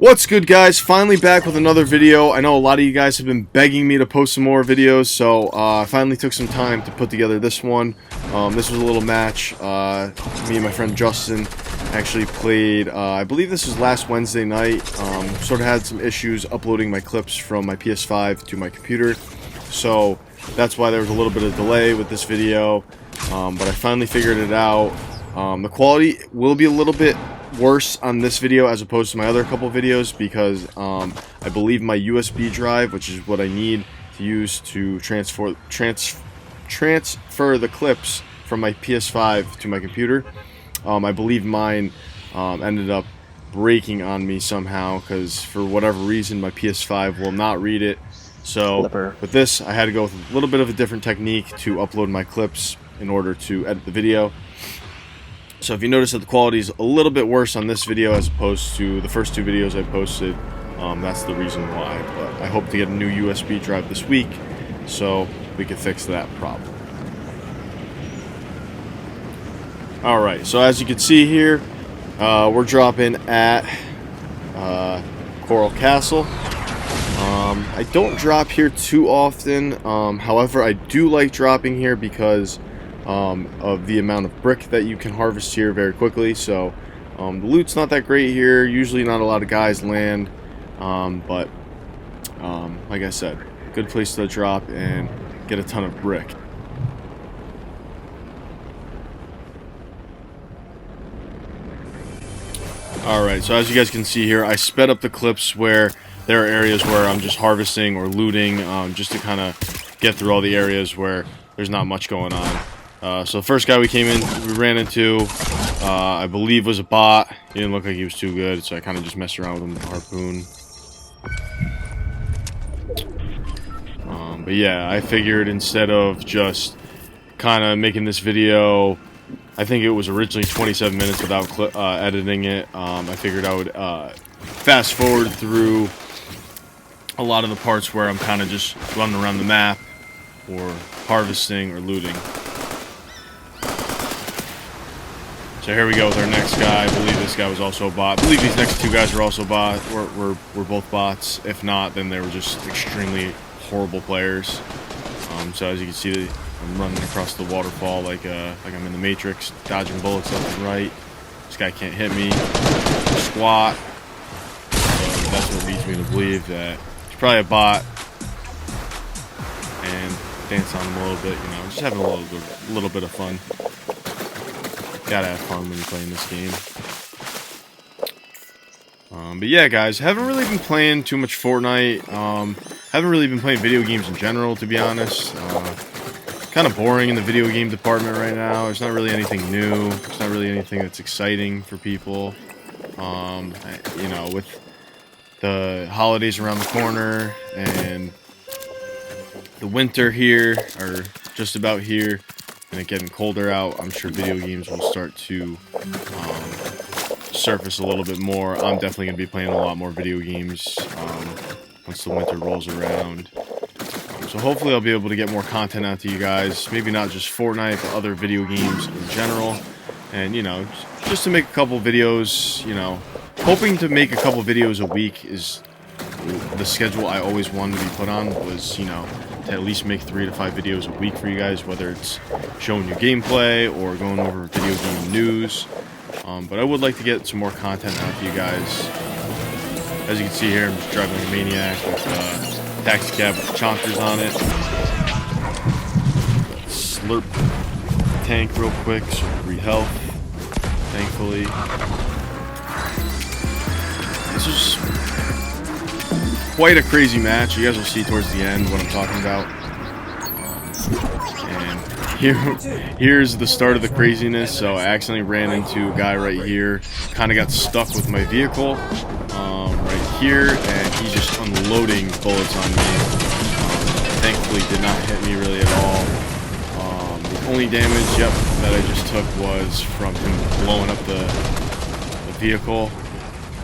What's good, guys? Finally back with another video. I know a lot of you guys have been begging me to post some more videos, so I finally took some time to put together this one. This was a little match. Me and my friend Justin actually played, I believe this was last Wednesday night. Sort of had some issues uploading my clips from my PS5 to my computer, so that's why there was a little bit of delay with this video, but I finally figured it out. The quality will be a little bit worse on this video as opposed to my other couple videos because I believe my USB drive, which is what I need to use to transfer the clips from my PS5 to my computer, I believe mine ended up breaking on me somehow because for whatever reason my PS5 will not read it. So with this I had to go with a little bit of a different technique to upload my clips in order to edit the video. So if you notice that the quality is a little bit worse on this video as opposed to the first two videos I posted, that's the reason why. But I hope to get a new USB drive this week so we can fix that problem. Alright, so as you can see here, we're dropping at Coral Castle. I don't drop here too often, however I do like dropping here because of the amount of brick that you can harvest here very quickly. So the loot's not that great here, usually not a lot of guys land, but like I said, good place to drop and get a ton of brick. Alright, so as you guys can see here, I sped up the clips where there are areas where I'm just harvesting or looting, just to kind of get through all the areas where there's not much going on. So the first guy we ran into, I believe was a bot. He didn't look like he was too good, so I kind of just messed around with him with the harpoon. But yeah, I figured instead of just kind of making this video, I think it was originally 27 minutes without editing it, I figured I would fast forward through a lot of the parts where I'm kind of just running around the map or harvesting or looting. So here we go with our next guy. I believe this guy was also a bot. I believe these next two guys were also were both bots. If not, then they were just extremely horrible players. So as you can see, I'm running across the waterfall like I'm in the Matrix, dodging bullets left and right. This guy can't hit me. Squat. So that's what leads me to believe that he's probably a bot. And dance on him a little bit, you know, just having a little bit of fun. Gotta have fun when you're playing this game. But yeah, guys, haven't really been playing too much Fortnite. Haven't really been playing video games in general, to be honest. Kind of boring in the video game department right now. There's not really anything new. There's not really anything that's exciting for people. You know, with the holidays around the corner and the winter here, or just about here, and it getting colder out, I'm sure video games will start to surface a little bit more. I'm definitely going to be playing a lot more video games once the winter rolls around. So hopefully I'll be able to get more content out to you guys. Maybe not just Fortnite, but other video games in general. And, you know, just to make a couple videos, you know, hoping to make a couple videos a week is the schedule I always wanted to be put on, was, you know, to at least make 3 to 5 videos a week for you guys, whether it's showing you gameplay or going over video game news. But I would like to get some more content out to you guys. As you can see here, I'm just driving like a maniac with taxi cab with chonkers on it. Slurp tank real quick, so re-health, thankfully. This is quite a crazy match. You guys will see towards the end what I'm talking about. And here's the start of the craziness. So I accidentally ran into a guy right here. Kind of got stuck with my vehicle right here, and he's just unloading bullets on me. Thankfully did not hit me really at all. The only damage, that I just took was from him blowing up the vehicle.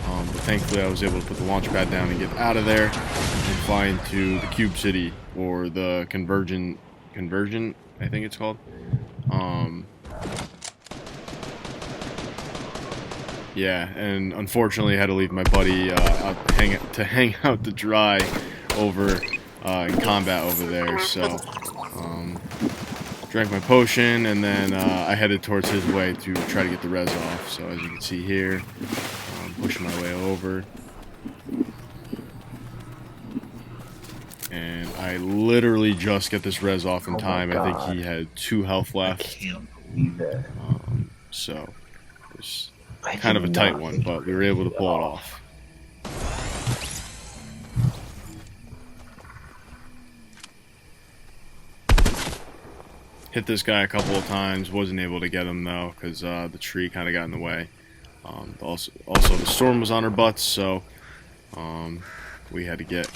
But thankfully I was able to put the launch pad down and get out of there and fly into the Cube City, or the Convergent, I think it's called. Yeah, and unfortunately I had to leave my buddy out to hang out to dry over in combat over there. So drank my potion, and then I headed towards his way to try to get the res off. So as you can see here, I'm pushing my way over. And I literally just get this res off in time. I think he had 2 health left. I can't believe it. So it was kind of a tight one, but we were able to pull it off. Hit this guy a couple of times, wasn't able to get him though, because the tree kind of got in the way. Also the storm was on our butts, so we had to get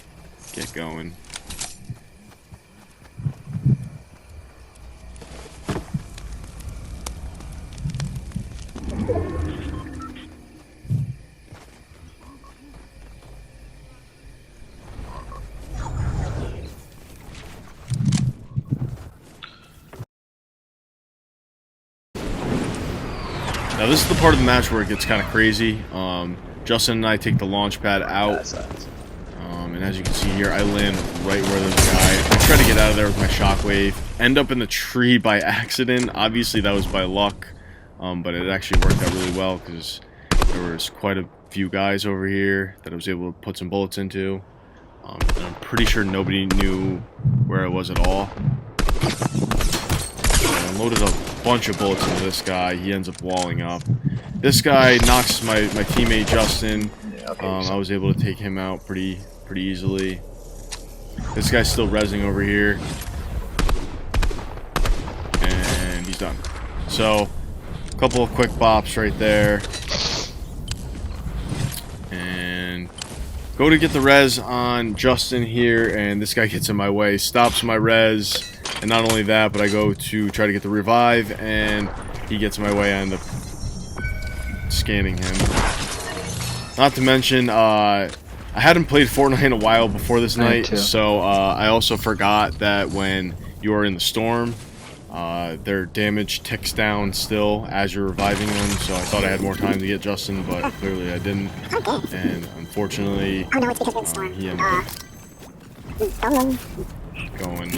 going. Now this is the part of the match where it gets kind of crazy. Justin and I take the launch pad out, and as you can see here, I land right where there's a guy. I try to get out of there with my shockwave, end up in the tree by accident. Obviously that was by luck, but it actually worked out really well because there was quite a few guys over here that I was able to put some bullets into. And I'm pretty sure nobody knew where I was at all. I loaded a bunch of bullets into this guy. He ends up walling up. This guy knocks my teammate Justin. I was able to take him out pretty easily. This guy's still rezzing over here, and he's done. So a couple of quick bops right there, and go to get the res on Justin here, and this guy gets in my way, stops my res. And not only that, but I go to try to get the revive, and he gets in my way. I end up scanning him. Not to mention, I hadn't played Fortnite in a while before this night, so I also forgot that when you are in the storm, their damage ticks down still as you're reviving them. So I thought I had more time to get Justin, but clearly I didn't. And unfortunately, he ended up going.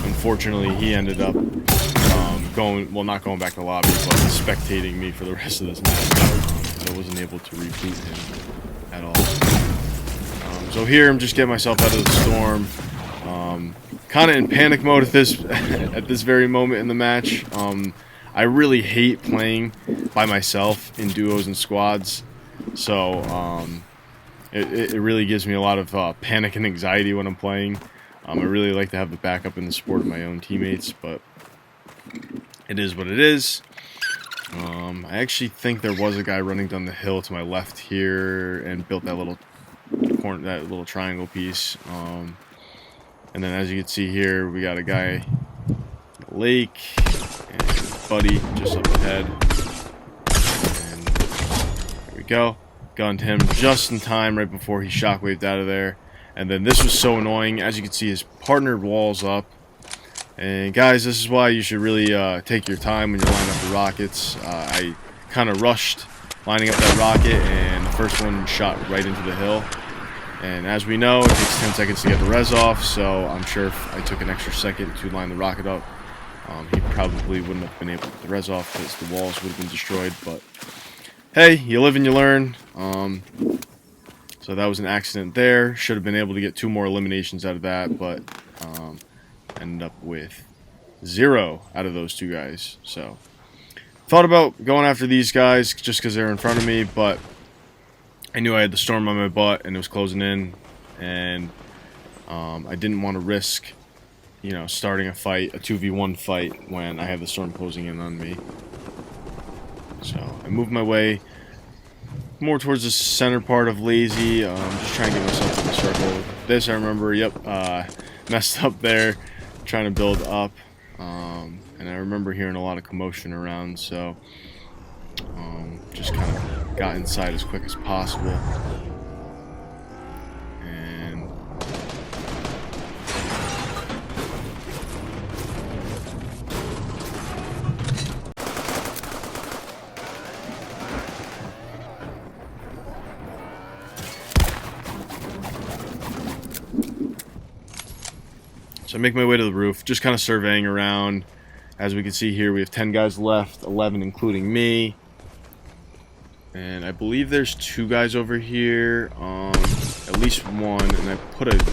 Unfortunately, he ended up not going back to the lobby, but spectating me for the rest of this match. I wasn't able to reboot him at all. So here, I'm just getting myself out of the storm. Kind of in panic mode at this very moment in the match. I really hate playing by myself in duos and squads. So it really gives me a lot of panic and anxiety when I'm playing. I really like to have the backup and the support of my own teammates, but it is what it is. I actually think there was a guy running down the hill to my left here and built that little triangle piece. And then as you can see here, we got a guy in the lake and Buddy just up ahead. And there we go. Gunned him just in time right before he shockwaved out of there. And then this was so annoying. As you can see, his partner walls up. And guys, this is why you should really take your time when you're lining up the rockets. I kind of rushed lining up that rocket, and the first one shot right into the hill. And as we know, it takes 10 seconds to get the res off, so I'm sure if I took an extra second to line the rocket up, he probably wouldn't have been able to get the res off because the walls would have been destroyed. But hey, you live and you learn. So that was an accident there. Should have been able to get 2 more eliminations out of that, but ended up with 0 out of those 2 guys. So thought about going after these guys just because they're in front of me, but I knew I had the storm on my butt and it was closing in, and I didn't want to risk, starting a fight, a 2v1 fight, when I have the storm closing in on me. So I moved my way more towards the center part of Lazy, just trying to get myself in the circle. This I remember, messed up there, trying to build up, and I remember hearing a lot of commotion around, so just kind of got inside as quick as possible. And So I make my way to the roof, just kind of surveying around. As we can see here, we have 10 guys left, 11 including me. And I believe there's 2 guys over here, at least 1, and I put a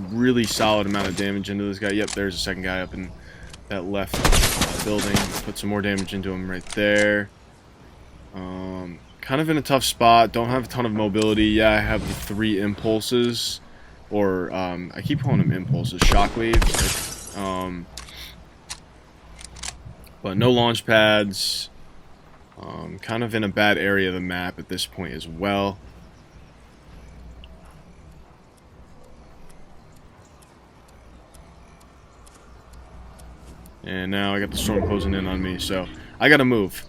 really solid amount of damage into this guy. Yep, there's a second guy up in that left building. Put some more damage into him right there. Kind of in a tough spot, don't have a ton of mobility. Yeah, I have the 3 impulses, or I keep calling them impulses, shockwaves. But no launch pads. Kind of in a bad area of the map at this point as well. And now I got the storm closing in on me, so I gotta move.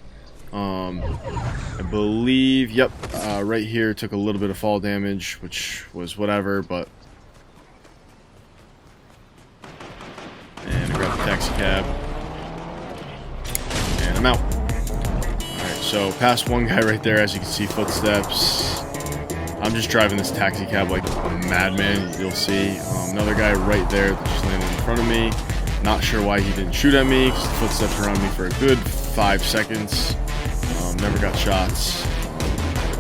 I believe, yep, right here took a little bit of fall damage, which was whatever, but... And I grabbed the taxi cab. And I'm out. Alright, so past one guy right there, as you can see, footsteps. I'm just driving this taxi cab like a madman, you'll see. Another guy right there that just landed in front of me. Not sure why he didn't shoot at me, because the footsteps were on me for a good 5 seconds. Never got shots.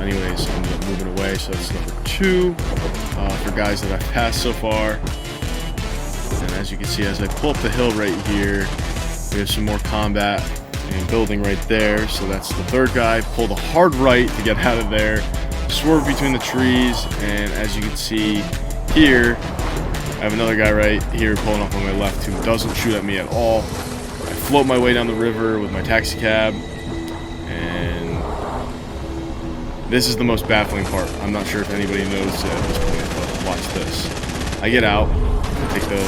Anyways, I ended up moving away, so that's number 2 for guys that I've passed so far. And as you can see, as I pull up the hill right here, we have some more combat and building right there. So that's the 3rd guy. Pulled a hard right to get out of there. Swerve between the trees, and as you can see here, I have another guy right here pulling up on my left who doesn't shoot at me at all. I float my way down the river with my taxi cab, and this is the most baffling part. I'm not sure if anybody knows at this point, but watch this. I get out, I take the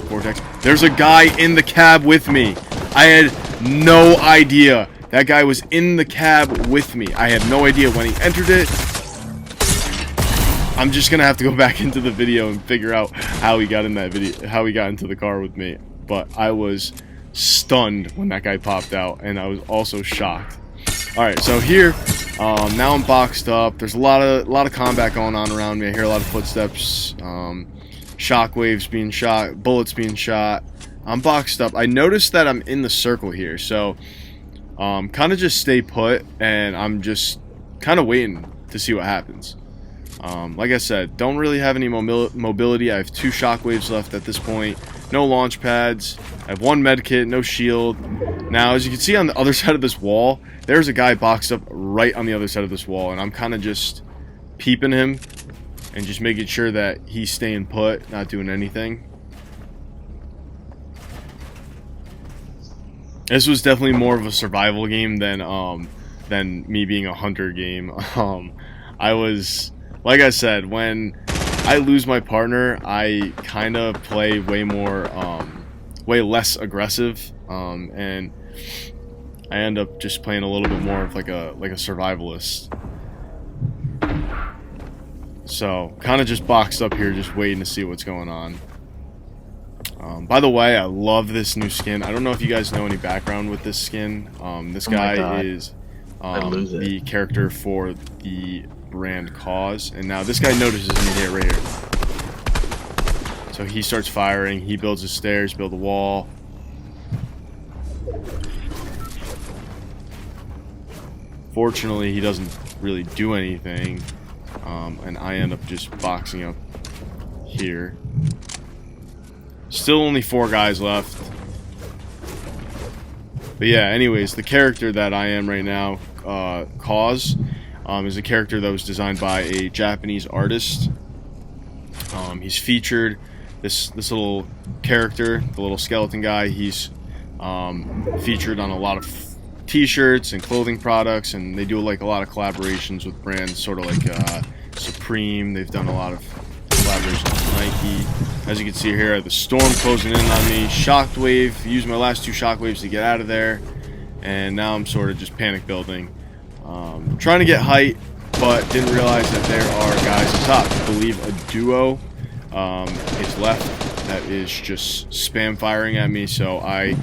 vortex. There's a guy in the cab with me. I had no idea. That guy was in the cab with me. I had no idea when he entered it. I'm just gonna have to go back into the video and figure out how he got in that video, how he got into the car with me. But I was stunned when that guy popped out, and I was also shocked. All right, so here, now I'm boxed up. There's a lot of combat going on around me. I hear a lot of footsteps, shockwaves being shot, bullets being shot. I'm boxed up. I noticed that I'm in the circle here, so kind of just stay put, and I'm just kind of waiting to see what happens. Like I said, don't really have any mobility. I have 2 shockwaves left at this point. No launch pads. I have 1 med kit, no shield. Now, as you can see on the other side of this wall, there's a guy boxed up right on the other side of this wall, and I'm kind of just peeping him and just making sure that he's staying put, not doing anything. This was definitely more of a survival game than me being a hunter game. I was... Like I said, when I lose my partner, I kind of play way less aggressive, and I end up just playing a little bit more of like a survivalist. So, kind of just boxed up here, just waiting to see what's going on. By the way, I love this new skin. I don't know if you guys know any background with this skin. This guy is the character for the brand KAWS, and now this guy notices me here, right here. So he starts firing. He builds his stairs, build a wall. Fortunately, he doesn't really do anything, and I end up just boxing up here. Still only 4 guys left. But yeah, anyways, the character that I am right now, KAWS, is a character that was designed by a Japanese artist. He's featured, this little character, the little skeleton guy, he's featured on a lot of t-shirts and clothing products, and they do like a lot of collaborations with brands, sort of like Supreme. They've done a lot of collaborations with Nike. As you can see here, the storm closing in on me. Shockwave, used my last 2 shockwaves to get out of there, and now I'm sort of just panic building. Trying to get height, but didn't realize that there are guys up top. I believe a duo is left that is just spam firing at me, so I,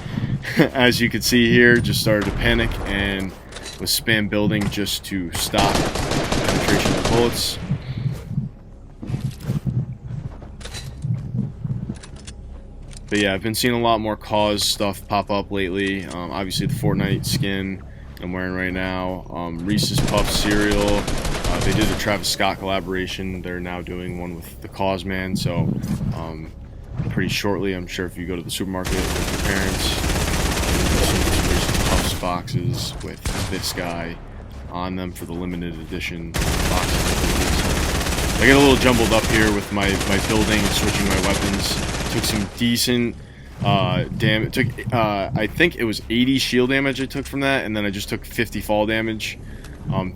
as you can see here, just started to panic and was spam building just to stop penetration of the bullets. But yeah, I've been seeing a lot more KAWS stuff pop up lately. Obviously the Fortnite skin I'm wearing right now. Reese's Puffs cereal. They did a Travis Scott collaboration. They're now doing one with the KAWS man. So pretty shortly, I'm sure if you go to the supermarket with your parents, some Reese's Puffs boxes with this guy on them for the limited edition boxes. I get a little jumbled up here with my building and switching my weapons. Took some decent damage. I think it was 80 shield damage I took from that, and then I just took 50 fall damage.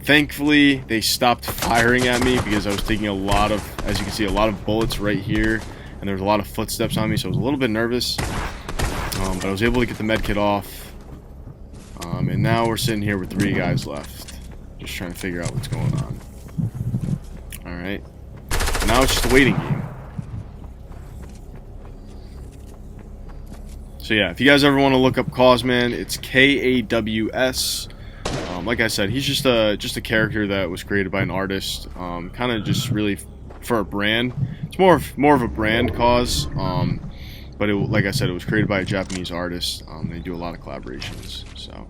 Thankfully, they stopped firing at me because I was taking a lot of, as you can see, a lot of bullets right here, and there was a lot of footsteps on me, so I was a little bit nervous. But I was able to get the medkit off, and now we're sitting here with 3 guys left, just trying to figure out what's going on. All right, now it's just a waiting game. So yeah, if you guys ever want to look up KAWS man, it's KAWS. Like I said, he's just a character that was created by an artist, kind of just really for a brand. It's more of a brand KAWS, but like I said, it was created by a Japanese artist. They do a lot of collaborations. So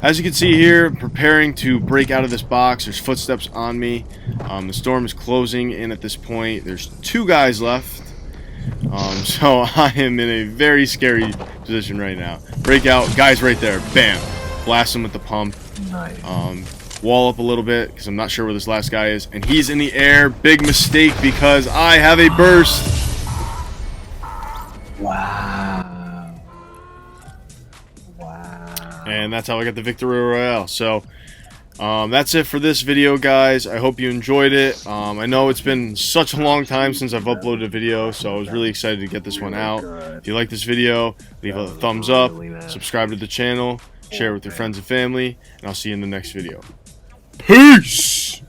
as you can see here, preparing to break out of this box. There's footsteps on me. The storm is closing in at this point. There's 2 guys left. So I am in a very scary position right now. Breakout, guys right there, bam, blast him with the pump. Nice. Wall up a little bit because I'm not sure where this last guy is, and he's in the air. Big mistake because I have a burst. Wow. Wow. And that's how I got the Victory Royale. So that's it for this video, guys. I hope you enjoyed it. I know it's been such a long time since I've uploaded a video, so I was really excited to get this one out. If you like this video, leave a thumbs up, subscribe to the channel, share with your friends and family, and I'll see you in the next video. Peace!